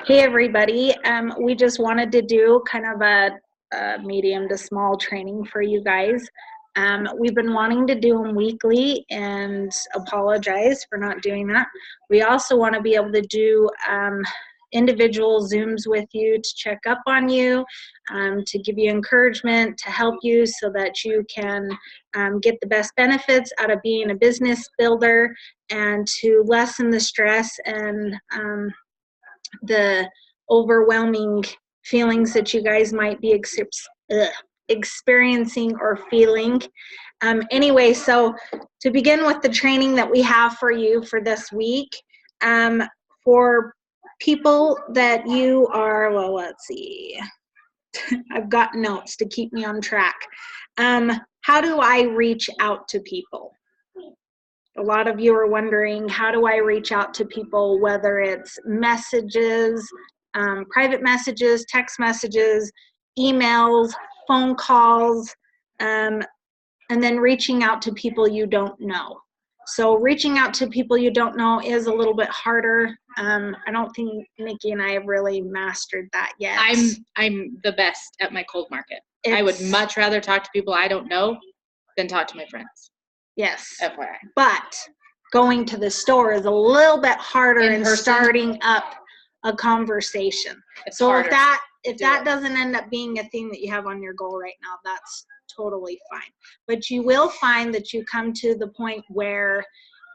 Hey everybody, we just wanted to do kind of a medium to small training for you guys. We've been wanting to do them weekly and apologize for not doing that. We also want to be able to do individual Zooms with you to check up on you, to give you encouragement, to help you so that you can get the best benefits out of being a business builder and to lessen the stress and the overwhelming feelings that you guys might be experiencing or feeling. Anyway, so to begin with the training that we have for you for this week, for people that you are, well, let's see, I've got notes to keep me on track. How do I reach out to people? A lot of you are wondering, how do I reach out to people, whether it's messages, private messages, text messages, emails, phone calls, and then reaching out to people you don't know. So reaching out to people you don't know is a little bit harder. I don't think Nikki and I have really mastered that yet. I'm the best at my cold market. I would much rather talk to people I don't know than talk to my friends. Yes. FYI. But going to the store is a little bit harder in starting up a conversation. So if that doesn't end up being a thing that you have on your goal right now, that's totally fine. But you will find that you come to the point where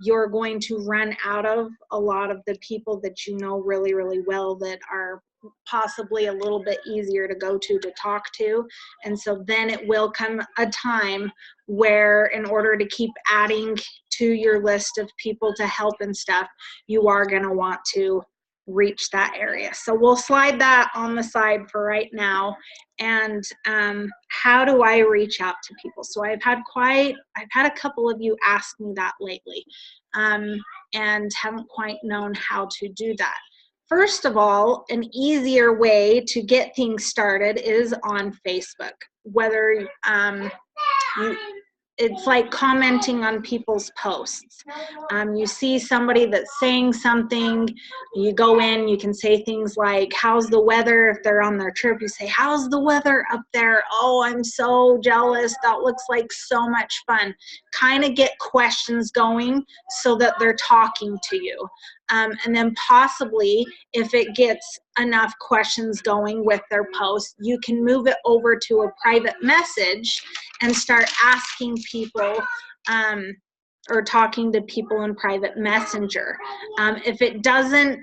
you're going to run out of a lot of the people that you know really, really well that are possibly a little bit easier to go to talk to. And so then it will come a time where in order to keep adding to your list of people to help and stuff, you are going to want to reach that area. So we'll slide that on the side for right now. And how do I reach out to people? So I've had a couple of you ask me that lately, and haven't quite known how to do that. First of all, an easier way to get things started is on Facebook. Whether it's like commenting on people's posts. You see somebody that's saying something, you go in, you can say things like, how's the weather? If they're on their trip, you say, how's the weather up there? Oh, I'm so jealous. That looks like so much fun. Kind of get questions going so that they're talking to you. And then possibly, if it gets enough questions going with their post, you can move it over to a private message and start asking people or talking to people in private messenger. If it doesn't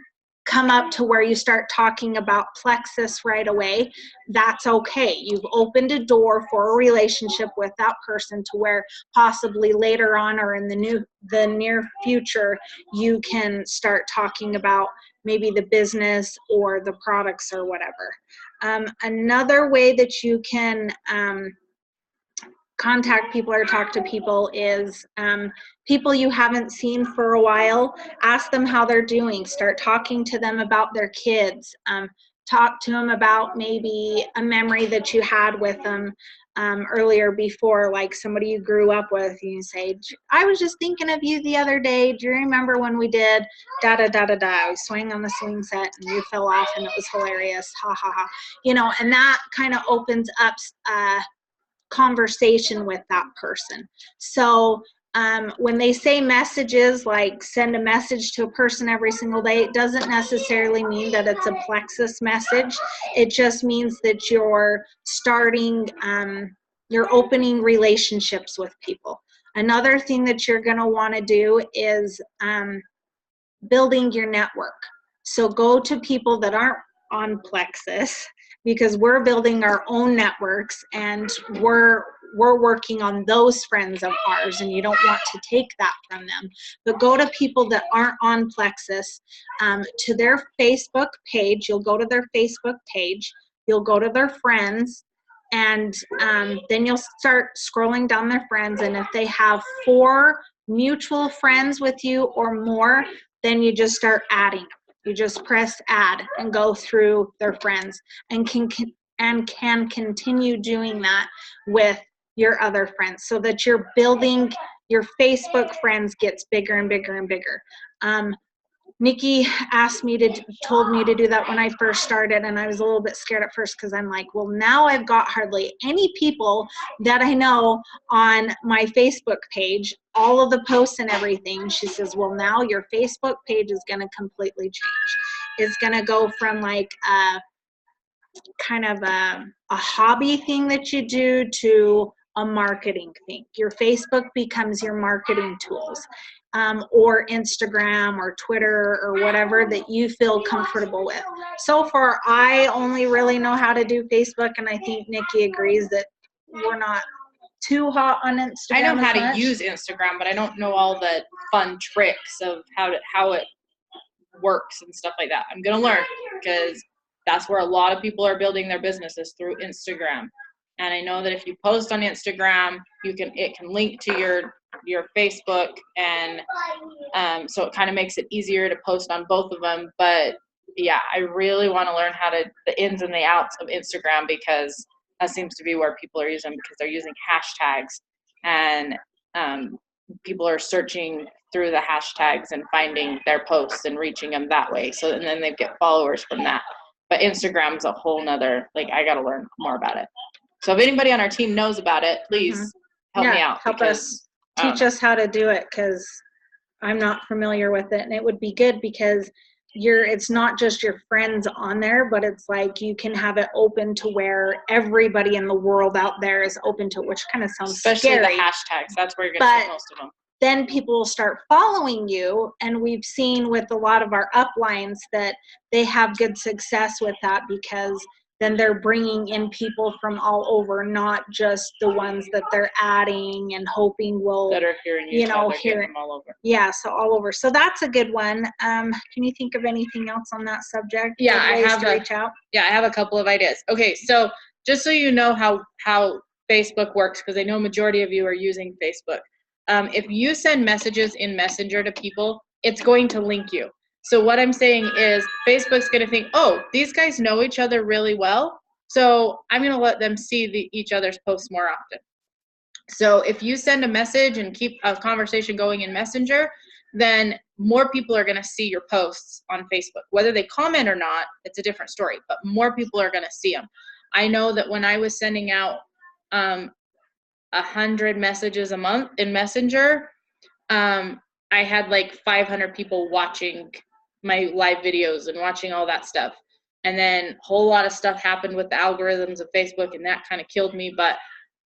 come up to where you start talking about Plexus right away, that's okay. You've opened a door for a relationship with that person to where possibly later on or in the near future, you can start talking about maybe the business or the products or whatever. Another way that you can contact people or talk to people is people you haven't seen for a while. Ask them how they're doing. Start talking to them about their kids. Talk to them about maybe a memory that you had with them earlier before, like somebody you grew up with. You say, I was just thinking of you the other day. Do you remember when we did da da da da da? I was swinging on the swing set and you fell off and it was hilarious. Ha ha ha. You know, and that kind of opens up conversation with that person. So when they say messages, like send a message to a person every single day, it doesn't necessarily mean that it's a Plexus message. It just means that you're starting, you're opening relationships with people. Another thing that you're going to want to do is building your network. So go to people that aren't on Plexus, because we're building our own networks and we're working on those friends of ours, and you don't want to take that from them. But go to people that aren't on Plexus, to their Facebook page. You'll go to their Facebook page, you'll go to their friends, and then you'll start scrolling down their friends, and if they have 4 mutual friends with you or more, then you just start adding them. You just press add and go through their friends, and can continue doing that with your other friends, so that you're building your Facebook friends gets bigger and bigger and bigger. Nikki told me to do that when I first started, and I was a little bit scared at first because I'm like, well, now I've got hardly any people that I know on my Facebook page, all of the posts and everything. She says, well, now your Facebook page is going to completely change. It's going to go from like kind of a hobby thing that you do to a marketing thing. Your Facebook becomes your marketing tools, or Instagram or Twitter or whatever that you feel comfortable with. So far, I only really know how to do Facebook, and I think Nikki agrees that we're not too hot on Instagram. I know how to use Instagram, but I don't know all the fun tricks of how it works and stuff like that. I'm gonna learn, because that's where a lot of people are building their businesses, through Instagram. And I know that if you post on Instagram, it can link to your Facebook, and so it kind of makes it easier to post on both of them. But yeah, I really want to learn the ins and the outs of Instagram, because that seems to be where people are using, because they're using hashtags, and people are searching through the hashtags and finding their posts and reaching them that way. So, and then they get followers from that. But Instagram's a whole nother, like, I got to learn more about it. So if anybody on our team knows about it, please help me out. Help us, teach us how to do it, because I'm not familiar with it. And it would be good, because it's not just your friends on there, but it's like you can have it open to where everybody in the world out there is open to it, which kind of sounds scary. Especially the hashtags. That's where you're going to see most of them. Then people will start following you, and we've seen with a lot of our uplines that they have good success with that, because then they're bringing in people from all over, not just the ones that they're adding and hoping will, that are hearing hearing all over. Yeah, so all over. So that's a good one. Can you think of anything else on that subject? Yeah, I have a couple of ideas. Okay, so just so you know how Facebook works, because I know a majority of you are using Facebook. If you send messages in Messenger to people, it's going to link you. So what I'm saying is Facebook's going to think, oh, these guys know each other really well, so I'm going to let them see each other's posts more often. So if you send a message and keep a conversation going in Messenger, then more people are going to see your posts on Facebook. Whether they comment or not, it's a different story, but more people are going to see them. I know that when I was sending out 100 messages a month in Messenger, I had like 500 people watching my live videos and watching all that stuff. And then a whole lot of stuff happened with the algorithms of Facebook, and that kind of killed me. But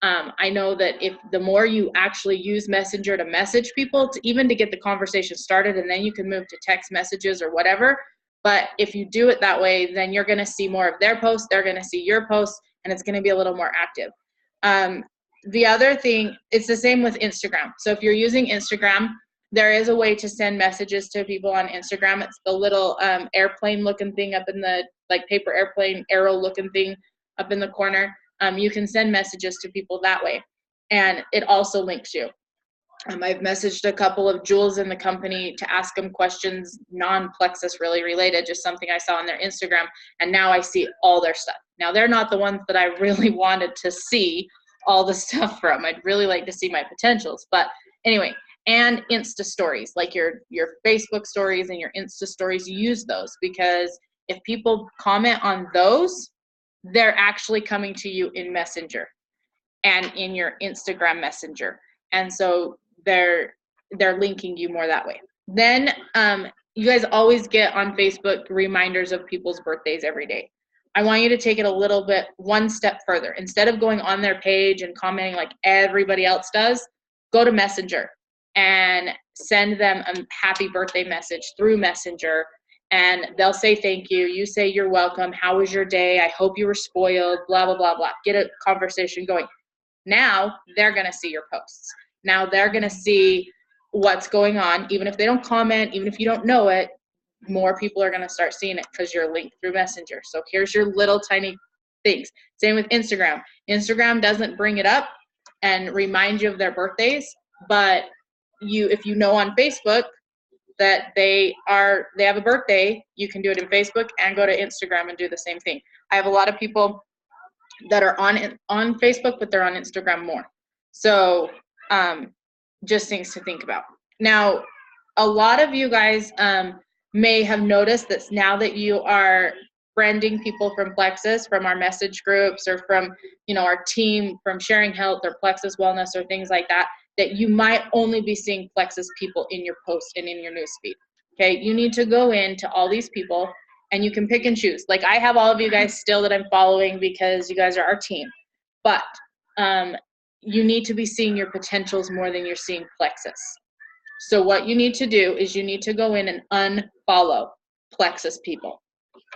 I know that if the more you actually use Messenger to message people, to get the conversation started, and then you can move to text messages or whatever. But if you do it that way, then you're going to see more of their posts, they're going to see your posts, and it's going to be a little more active. The other thing, it's the same with Instagram. So if you're using Instagram, there is a way to send messages to people on Instagram. It's the little airplane looking thing up in the, like, paper airplane arrow looking thing up in the corner. You can send messages to people that way, and it also links you. I've messaged a couple of jewels in the company to ask them questions, non-Plexus really related, just something I saw on their Instagram, and now I see all their stuff. Now, they're not the ones that I really wanted to see all the stuff from. I'd really like to see my potentials, but anyway. And Insta stories, like your Facebook stories and your Insta stories, use those, because if people comment on those, they're actually coming to you in Messenger and in your Instagram Messenger. And so they're linking you more that way. Then you guys always get on Facebook reminders of people's birthdays every day. I want you to take it a little bit one step further. Instead of going on their page and commenting like everybody else does, go to Messenger and send them a happy birthday message through Messenger, and they'll say thank you. You say you're welcome. How was your day? I hope you were spoiled, blah, blah, blah, blah. Get a conversation going. Now they're going to see your posts. Now they're going to see what's going on. Even if they don't comment, even if you don't know it, more people are going to start seeing it because you're linked through Messenger. So here's your little tiny things. Same with Instagram. Instagram doesn't bring it up and remind you of their birthdays, but if you know on Facebook that they have a birthday, you can do it in Facebook and go to Instagram and do the same thing. I have a lot of people that are on Facebook, but they're on Instagram more. So just things to think about. Now, a lot of you guys may have noticed that now that you are friending people from Plexus, from our message groups, or from, you know, our team, from Sharing Health or Plexus Wellness or things like that, that you might only be seeing Plexus people in your post and in your newsfeed. Okay, you need to go into all these people and you can pick and choose. Like, I have all of you guys still that I'm following because you guys are our team, but you need to be seeing your potentials more than you're seeing Plexus. So what you need to do is you need to go in and unfollow Plexus people.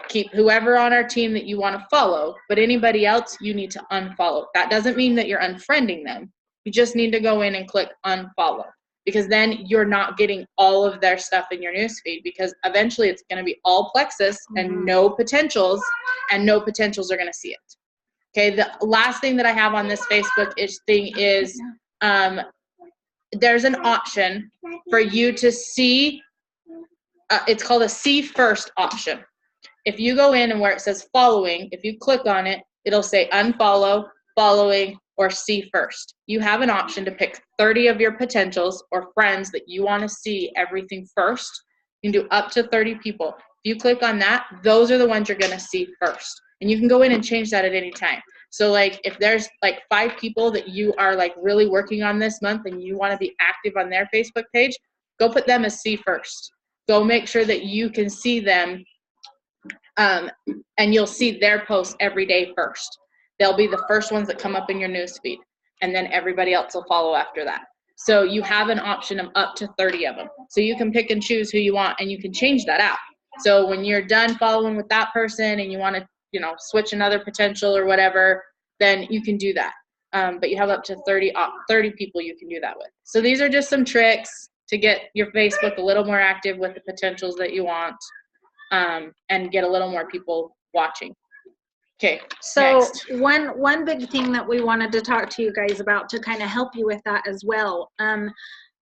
Keep whoever on our team that you want to follow, but anybody else you need to unfollow. That doesn't mean that you're unfriending them. You just need to go in and click unfollow, because then you're not getting all of their stuff in your newsfeed, because eventually it's going to be all Plexus and no potentials, and no potentials are going to see it. Okay, the last thing that I have on this Facebook thing is there's an option for you to see, it's called a see first option. If you go in and where it says following, if you click on it, it'll say unfollow, following, or see first. You have an option to pick 30 of your potentials or friends that you want to see everything first. You can do up to 30 people. If you click on that, those are the ones you're going to see first. And you can go in and change that at any time. So like if there's like 5 people that you are like really working on this month and you want to be active on their Facebook page, go put them as see first. Go make sure that you can see them, and you'll see their posts every day first. They'll be the first ones that come up in your newsfeed, and then everybody else will follow after that. So you have an option of up to 30 of them. So you can pick and choose who you want, and you can change that out. So when you're done following with that person and you want to, you know, switch another potential or whatever, then you can do that. But you have up to 30 people you can do that with. So these are just some tricks to get your Facebook a little more active with the potentials that you want, and get a little more people watching. Okay, so next. one big thing that we wanted to talk to you guys about to kind of help you with that as well,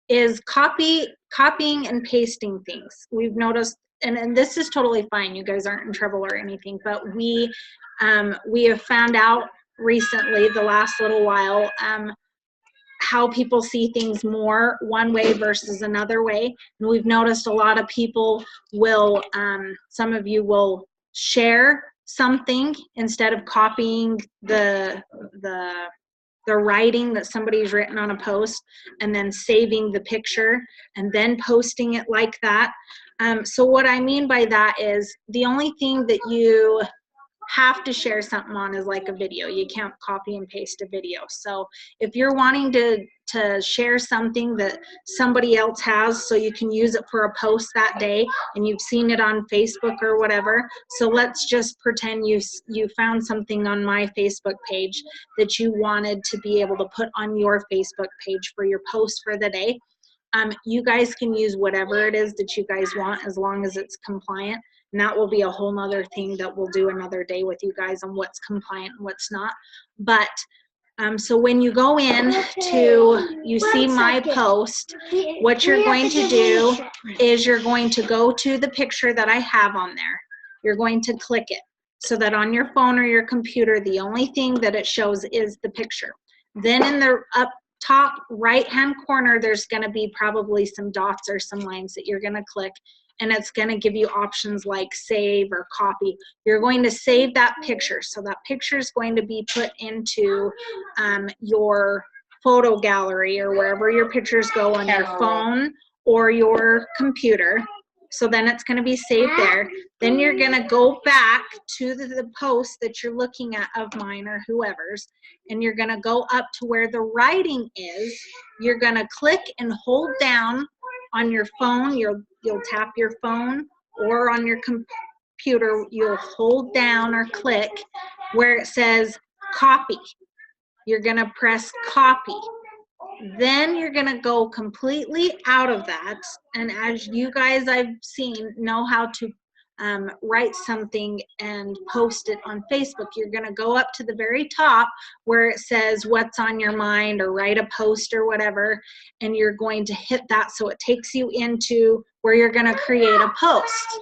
is copying and pasting things. We've noticed, and this is totally fine, you guys aren't in trouble or anything, but we have found out recently, the last little while, how people see things more one way versus another way. And we've noticed a lot of people will, some of you will share something instead of copying the writing that somebody's written on a post and then saving the picture and then posting it like that. So what I mean by that is the only thing that you have to share something on is like a video. You can't copy and paste a video. So if you're wanting to share something that somebody else has so you can use it for a post that day and you've seen it on Facebook or whatever, so let's just pretend you found something on my Facebook page that you wanted to be able to put on your Facebook page for your post for the day. You guys can use whatever it is that you guys want as long as it's compliant. And that will be a whole nother thing that we'll do another day with you guys on what's compliant and what's not. But so when you go in to, you see my post, what you're going to do is you're going to go to the picture that I have on there. You're going to click it so that on your phone or your computer, the only thing that it shows is the picture. Then in the up top right hand corner, there's going to be probably some dots or some lines that you're going to click. And it's going to give you options like save or copy. You're going to save that picture. So that picture is going to be put into your photo gallery or wherever your pictures go on your phone or your computer. So then it's going to be saved there. Then you're going to go back to the post that you're looking at of mine or whoever's, and you're going to go up to where the writing is. You're going to click and hold down on your phone. You'll tap your phone, or on your computer, you'll hold down or click where it says copy. You're going to press copy. Then you're going to go completely out of that. And as you guys I've seen know how to write something and post it on Facebook, you're going to go up to the very top where it says what's on your mind or write a post or whatever, and you're going to hit that so it takes you into where you're going to create a post.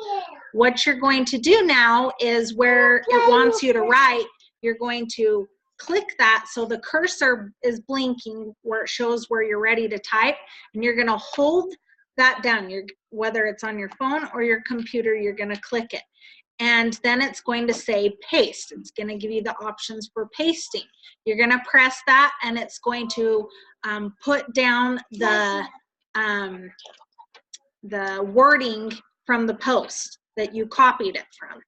What you're going to do now is where it wants you to write, you're going to click that so the cursor is blinking where it shows where you're ready to type, and you're going to hold that down. Whether it's on your phone or your computer, you're going to click it. And then it's going to say paste. It's going to give you the options for pasting. You're going to press that, and it's going to put down the wording from the post that you copied it from.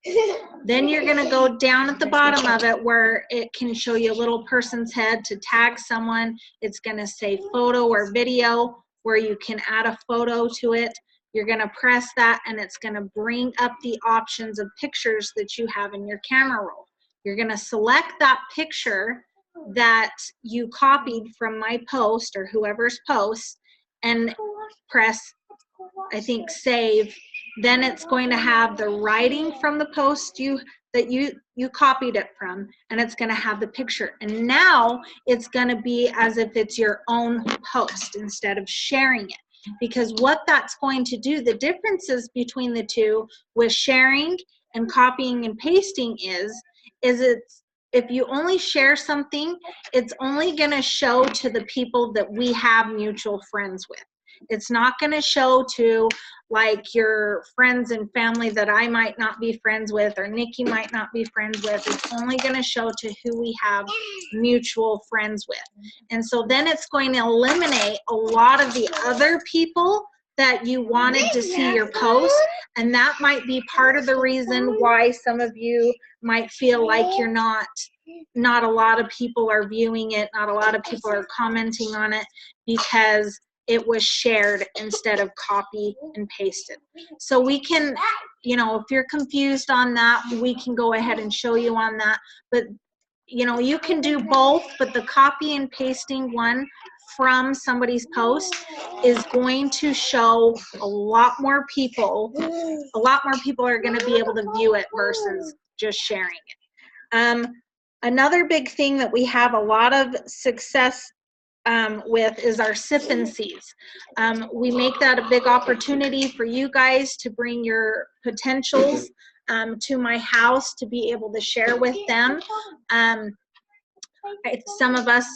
Then you're going to go down at the bottom of it where it can show you a little person's head to tag someone. It's going to say photo or video where you can add a photo to it. You're going to press that, and it's going to bring up the options of pictures that you have in your camera roll. You're going to select that picture that you copied from my post or whoever's post and press, I think, save. Then it's going to have the writing from the post that you copied it from, and it's going to have the picture. And now it's going to be as if it's your own post instead of sharing it. Because what that's going to do, the differences between the two with sharing and copying and pasting is it's, if you only share something, it's only going to show to the people that we have mutual friends with. It's not going to show to like your friends and family that I might not be friends with or Nikki might not be friends with. It's only going to show to who we have mutual friends with. And so then it's going to eliminate a lot of the other people that you wanted to see your post. And that might be part of the reason why some of you might feel like you're not a lot of people are viewing it, not a lot of people are commenting on it, because it was shared instead of copy and pasted. So we can, if you're confused on that, we can go ahead and show you on that. But, you can do both, but the copy and pasting one from somebody's post is going to show a lot more people. A lot more people are going to be able to view it versus just sharing it. Another big thing that we have a lot of success with is our sip and sees. We make that a big opportunity for you guys to bring your potentials to my house to be able to share with them. Some of us,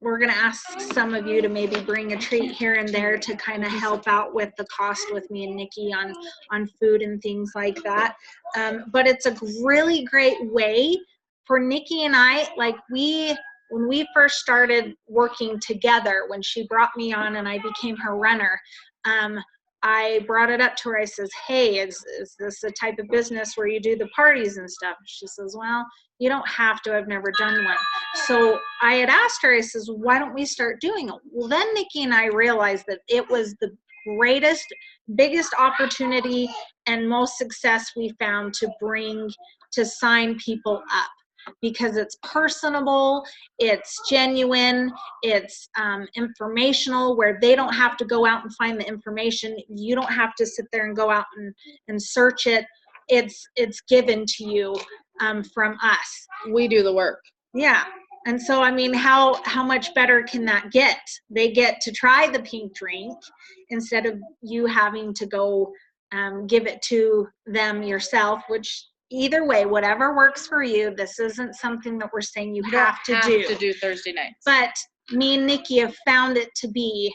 we're going to ask some of you to maybe bring a treat here and there to kind of help out with the cost with me and Nikki on food and things like that. But it's a really great way for Nikki and I, when we first started working together, when she brought me on and I became her runner, I brought it up to her. I says, hey, is this the type of business where you do the parties and stuff? She says, well, you don't have to. I've never done one. So I had asked her, I says, why don't we start doing it? Well, then Nikki and I realized that it was the greatest, biggest opportunity and most success we found to sign people up. Because it's personable, it's genuine, it's informational, where they don't have to go out and find the information. You don't have to sit there and go out and search it. It's given to you from us. We do the work. Yeah. And so, I mean, how much better can that get? They get to try the pink drink instead of you having to go give it to them yourself, which either way, whatever works for you, this isn't something that we're saying you have to do Thursday nights. But me and Nikki have found it to be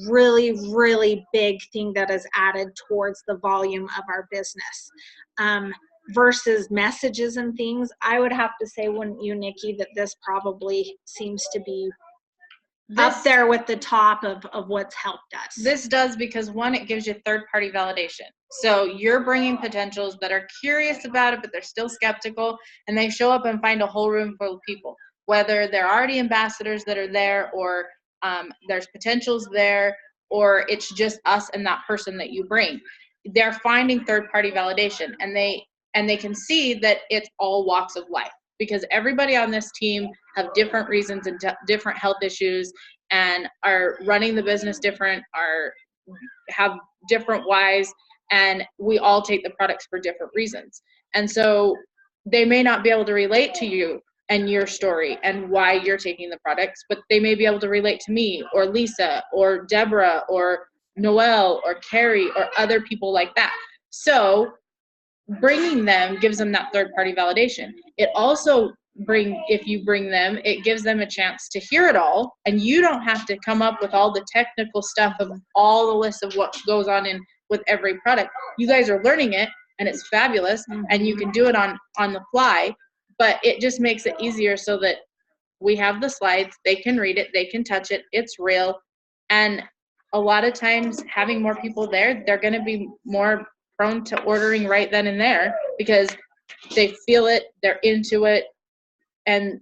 really, really big thing that has added towards the volume of our business. Versus messages and things, I would have to say, wouldn't you, Nikki, that this probably seems to be up there with the top of what's helped us. This does, because one, it gives you third-party validation. So you're bringing potentials that are curious about it, but they're still skeptical, and they show up and find a whole room full of people, whether they're already ambassadors that are there, or there's potentials there, or it's just us and that person that you bring. They're finding third-party validation, and they can see that it's all walks of life, because everybody on this team have different reasons and different health issues, and are running the business different, have different whys, and we all take the products for different reasons. And so they may not be able to relate to you and your story and why you're taking the products, but they may be able to relate to me or Lisa or Deborah or Noelle or Carrie or other people like that. So bringing them gives them that third-party validation. It also if you bring them, it gives them a chance to hear it all, and you don't have to come up with all the technical stuff of all the lists of what goes on in with every product. You guys are learning it, and it's fabulous, and you can do it on the fly, but it just makes it easier so that we have the slides, they can read it, they can touch it, it's real. And a lot of times having more people there, they're going to be more prone to ordering right then and there because they feel it, they're into it, and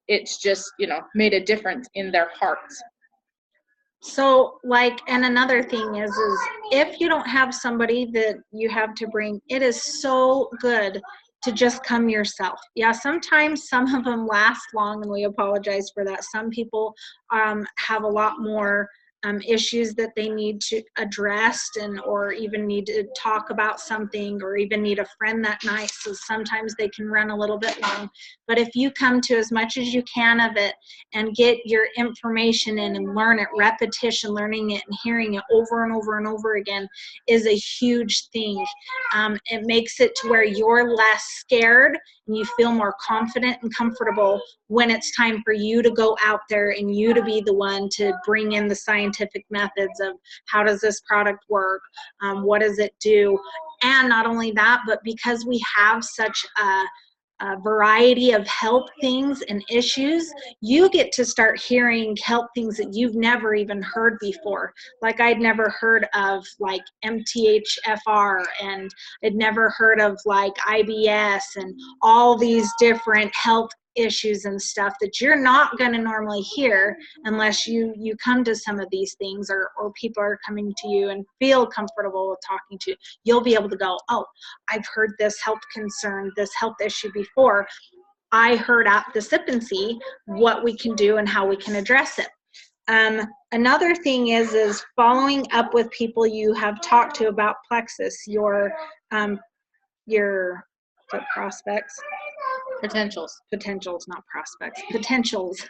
it's just, you know, made a difference in their hearts. So like, and another thing is if you don't have somebody that you have to bring, it is so good to just come yourself. Yeah, sometimes some of them last long, and we apologize for that. Some people have a lot more issues that they need to address, and or even need to talk about something, or even need a friend that night, so sometimes they can run a little bit long. But if you come to as much as you can of it and get your information in and learn it, repetition, learning it and hearing it over and over and over again is a huge thing. It makes it to where you're less scared and you feel more confident and comfortable when it's time for you to go out there and you to be the one to bring in the scientific methods of how does this product work, what does it do. And not only that, but because we have such a variety of health things and issues, you get to start hearing health things that you've never even heard before. Like I'd never heard of like MTHFR, and I'd never heard of like IBS, and all these different health issues and stuff that you're not going to normally hear unless you come to some of these things, or people are coming to you and feel comfortable with talking to you. You'll be able to go, oh, I've heard this health concern, this health issue before. I heard at the Sip and See what we can do and how we can address it. Another thing is following up with people you have talked to about Plexus, your prospects. Potentials, not prospects. Potentials.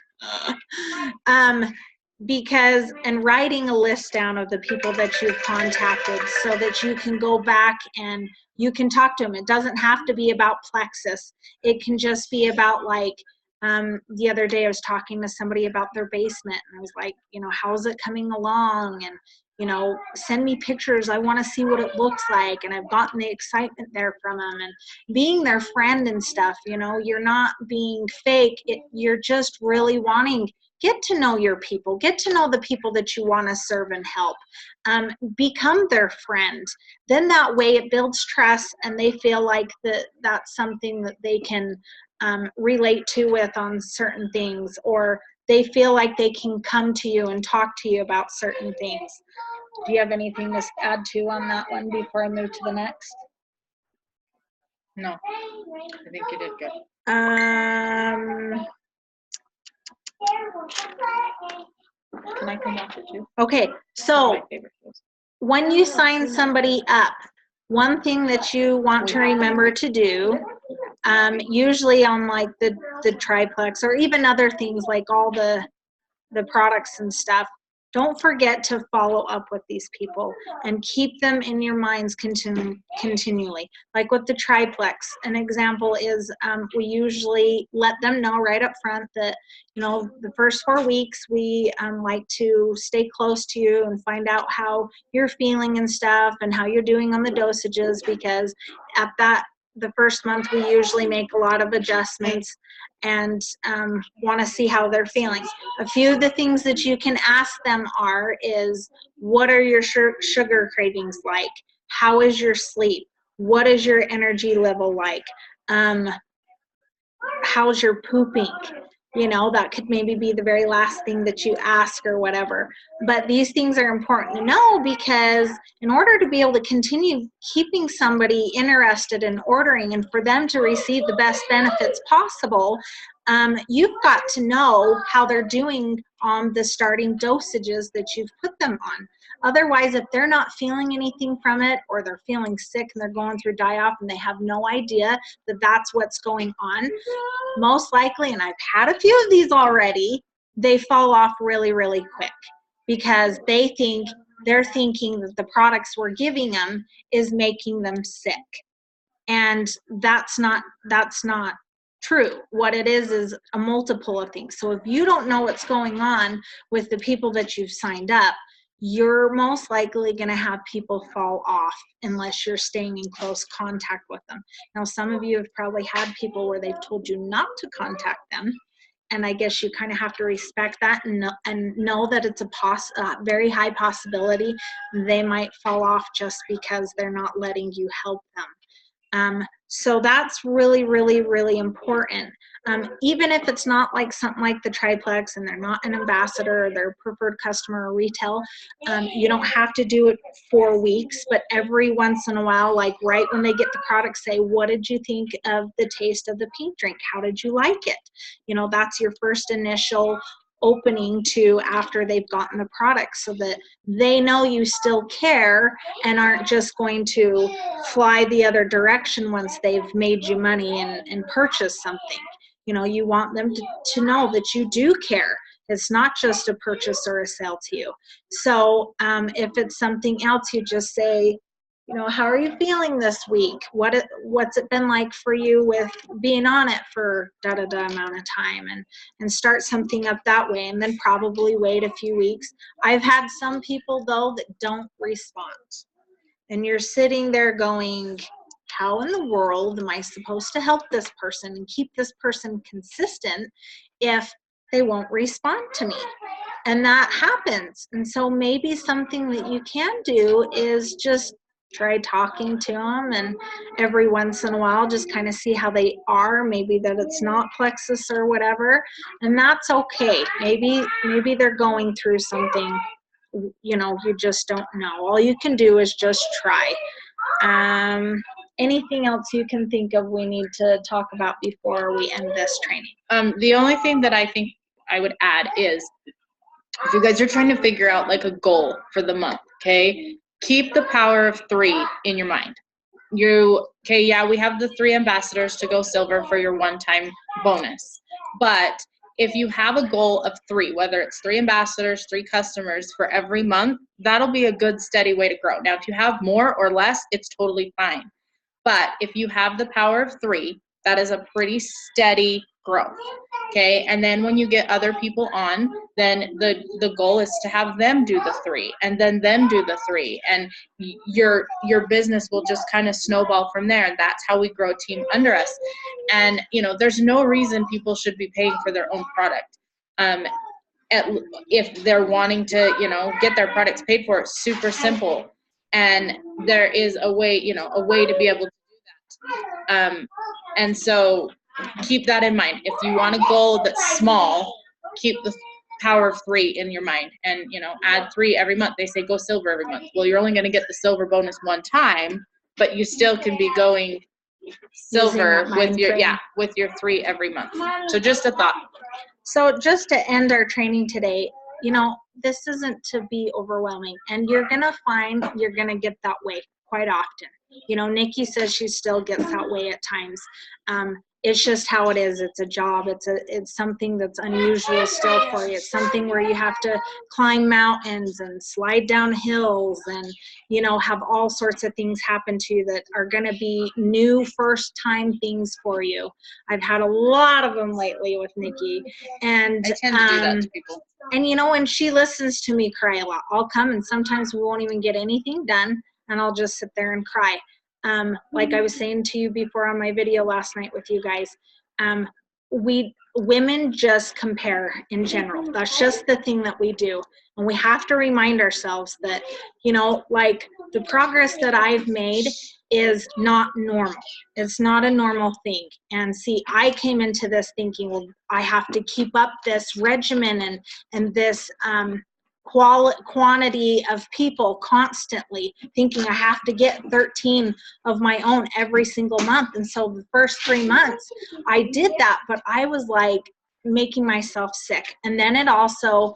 Because, and writing a list down of the people that you've contacted so that you can go back and you can talk to them. It doesn't have to be about Plexus. It can just be about like, the other day I was talking to somebody about their basement, and I was like, you know, how's it coming along? And, you know, send me pictures. I want to see what it looks like. And I've gotten the excitement there from them, and being their friend and stuff, you know, you're not being fake. You're just really wanting, get to know your people, get to know the people that you want to serve and help, become their friend. Then that way it builds trust, and they feel like that's something that they can relate to with on certain things, or they feel like they can come to you and talk to you about certain things. Do you have anything to add to on that one before I move to the next? No, I think you did good. Can I come watch it too? Okay, so when you sign somebody up, one thing that you want to remember to do, usually on like the triplex, or even other things like all the products and stuff, don't forget to follow up with these people and keep them in your minds continually. Like with the triplex, an example is we usually let them know right up front that, you know, the first 4 weeks we like to stay close to you and find out how you're feeling and stuff, and how you're doing on the dosages, because at the first month we usually make a lot of adjustments and want to see how they're feeling. A few of the things that you can ask them is, what are your sugar cravings like? How is your sleep? What is your energy level like? How's your pooping? You know, that could maybe be the very last thing that you ask or whatever. But these things are important to know, because in order to be able to continue keeping somebody interested in ordering and for them to receive the best benefits possible, you've got to know how they're doing on the starting dosages that you've put them on. Otherwise, if they're not feeling anything from it, or they're feeling sick and they're going through die-off and they have no idea that that's what's going on, most likely, and I've had a few of these already, they fall off really, really quick, because they're thinking that the products we're giving them is making them sick. And that's not true. What it is a multiple of things. So if you don't know what's going on with the people that you've signed up, you're most likely going to have people fall off unless you're staying in close contact with them. Now, some of you have probably had people where they've told you not to contact them. And I guess you kind of have to respect that and know that it's a very high possibility they might fall off just because they're not letting you help them. So that's really, really, really important. Even if it's not like something like the triplex and they're not an ambassador or they're a preferred customer or retail, you don't have to do it 4 weeks, but every once in a while, like right when they get the product, say, what did you think of the taste of the pink drink? How did you like it? You know, that's your first initial opening to after they've gotten the product, so that they know you still care and aren't just going to fly the other direction once they've made you money and purchased something. You know, you want them to know that you do care. It's not just a purchase or a sale to you. So if it's something else, you just say, you know, how are you feeling this week? What's it been like for you with being on it for da-da-da amount of time, and start something up that way, and then probably wait a few weeks. I've had some people, though, that don't respond. And you're sitting there going, how in the world am I supposed to help this person and keep this person consistent if they won't respond to me? And that happens. And so maybe something that you can do is just try talking to them, and every once in a while just kind of see how they are. Maybe that it's not plexus or whatever, and that's okay. Maybe they're going through something, you know, you just don't know. All you can do is just try. Anything else you can think of we need to talk about before we end this training? The only thing that I think I would add is, if you guys are trying to figure out like a goal for the month, okay, keep the power of 3 in your mind. Yeah, we have the 3 ambassadors to go silver for your one-time bonus. But if you have a goal of 3, whether it's 3 ambassadors, 3 customers for every month, that'll be a good steady way to grow. Now, if you have more or less, it's totally fine. But if you have the power of 3, that is a pretty steady growth. Okay, and then when you get other people on, then the goal is to have them do the 3, and then them do the 3, and your business will just kind of snowball from there. And that's how we grow a team under us. And you know, there's no reason people should be paying for their own product. If they're wanting to, you know, get their products paid for, it's super simple, and there is a way to be able to do that. And so keep that in mind. If you want a goal that's small, keep the power of 3 in your mind, and you know, add 3 every month. They say go silver every month. Well, you're only going to get the silver bonus one time, but you still can be going silver with your 3 every month. So just a thought. So just to end our training today, you know, this isn't to be overwhelming, and you're going to find you're going to get that way quite often. You know, Nikki says she still gets that way at times. It's just how it is. It's a job. It's something that's unusual still for you. It's something where you have to climb mountains and slide down hills, and you know, have all sorts of things happen to you that are going to be new first time things for you. I've had a lot of them lately with Nikki, and I tend to do that to people. And you know, when she listens to me cry a lot, I'll come, and sometimes we won't even get anything done, and I'll just sit there and cry. Like I was saying to you before on my video last night with you guys, women just compare in general. That's just the thing that we do. And we have to remind ourselves that, you know, like the progress that I've made is not normal. It's not a normal thing. And see, I came into this thinking, well, I have to keep up this regimen and this quantity of people constantly, thinking I have to get 13 of my own every single month. And so the first 3 months I did that, but I was like making myself sick. And then it also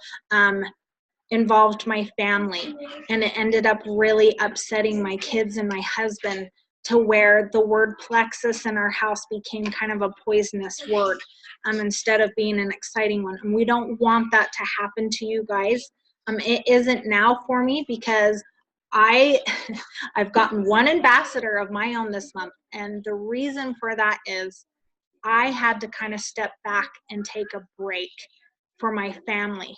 involved my family, and it ended up really upsetting my kids and my husband, to where the word plexus in our house became kind of a poisonous word instead of being an exciting one. And we don't want that to happen to you guys. It isn't now for me, because I've gotten 1 ambassador of my own this month, and the reason for that is I had to kind of step back and take a break for my family.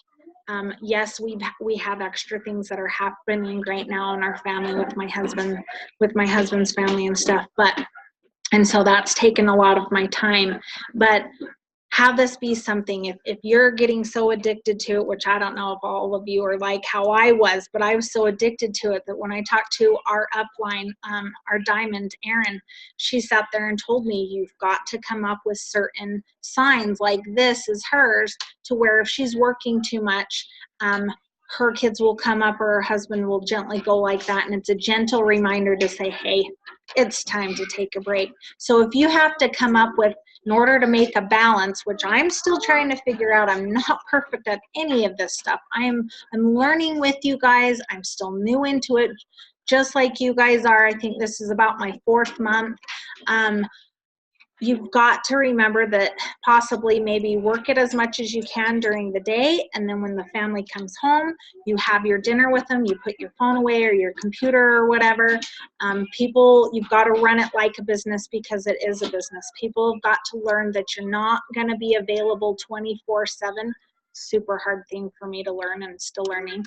Yes, we have extra things that are happening right now in our family with my husband's family and stuff, and so that's taken a lot of my time. But have this be something, if you're getting so addicted to it, which I don't know if all of you are like how I was, but I was so addicted to it that when I talked to our upline, our diamond, Erin, she sat there and told me, you've got to come up with certain signs, like this is hers, to where if she's working too much, her kids will come up or her husband will gently go like that, and it's a gentle reminder to say, hey, it's time to take a break. So if you have to come up with, in order to make a balance, which I'm still trying to figure out, I'm not perfect at any of this stuff. I'm learning with you guys. I'm still new into it, just like you guys are. I think this is about my 4th month. You've got to remember that possibly maybe work it as much as you can during the day, and then when the family comes home, you have your dinner with them, you put your phone away or your computer or whatever. You've got to run it like a business, because it is a business. People have got to learn that you're not going to be available 24/7. Super hard thing for me to learn, and still learning.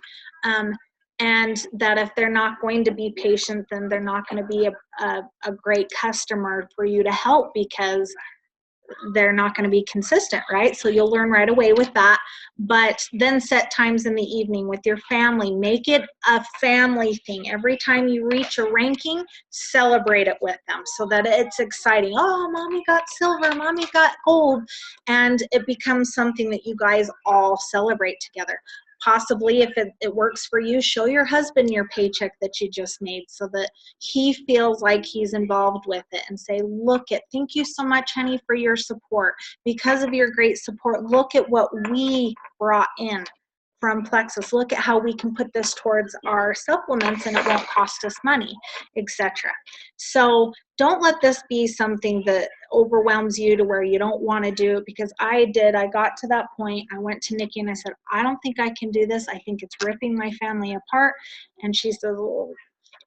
And that if they're not going to be patient, then they're not going to be a great customer for you to help, because they're not going to be consistent, right? So you'll learn right away with that. But then set times in the evening with your family. Make it a family thing. Every time you reach a ranking, celebrate it with them so that it's exciting. Oh, mommy got silver, mommy got gold. And it becomes something that you guys all celebrate together. Possibly, if it works for you, show your husband your paycheck that you just made so that he feels like he's involved with it, and say, thank you so much, honey, for your support. Because of your great support, look at what we brought in from Plexus. Look at how we can put this towards our supplements and it won't cost us money, etc. So don't let this be something that overwhelms you to where you don't want to do it, because I got to that point. I went to Nikki and I said, I don't think I can do this. I think it's ripping my family apart. And she said, well,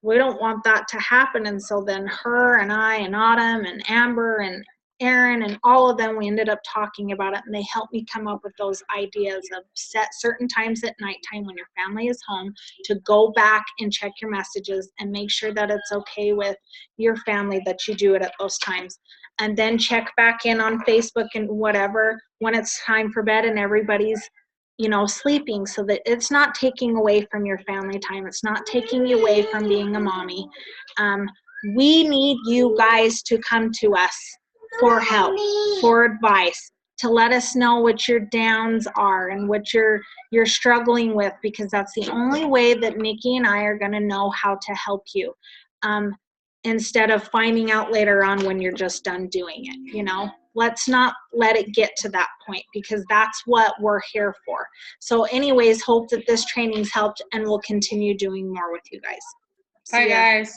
we don't want that to happen. And so then her and I and Autumn and Amber and Erin and all of them, we ended up talking about it, and they helped me come up with those ideas of set certain times at nighttime when your family is home to go back and check your messages and make sure that it's okay with your family that you do it at those times. And then check back in on Facebook and whatever when it's time for bed and everybody's sleeping, so that it's not taking away from your family time. It's not taking you away from being a mommy. We need you guys to come to us for help, for advice, to let us know what your downs are and what you're struggling with, because that's the only way that Nikki and I are going to know how to help you. Instead of finding out later on when you're just done doing it, let's not let it get to that point, because that's what we're here for. So anyways, hope that this training's helped, and we'll continue doing more with you guys. Bye, guys.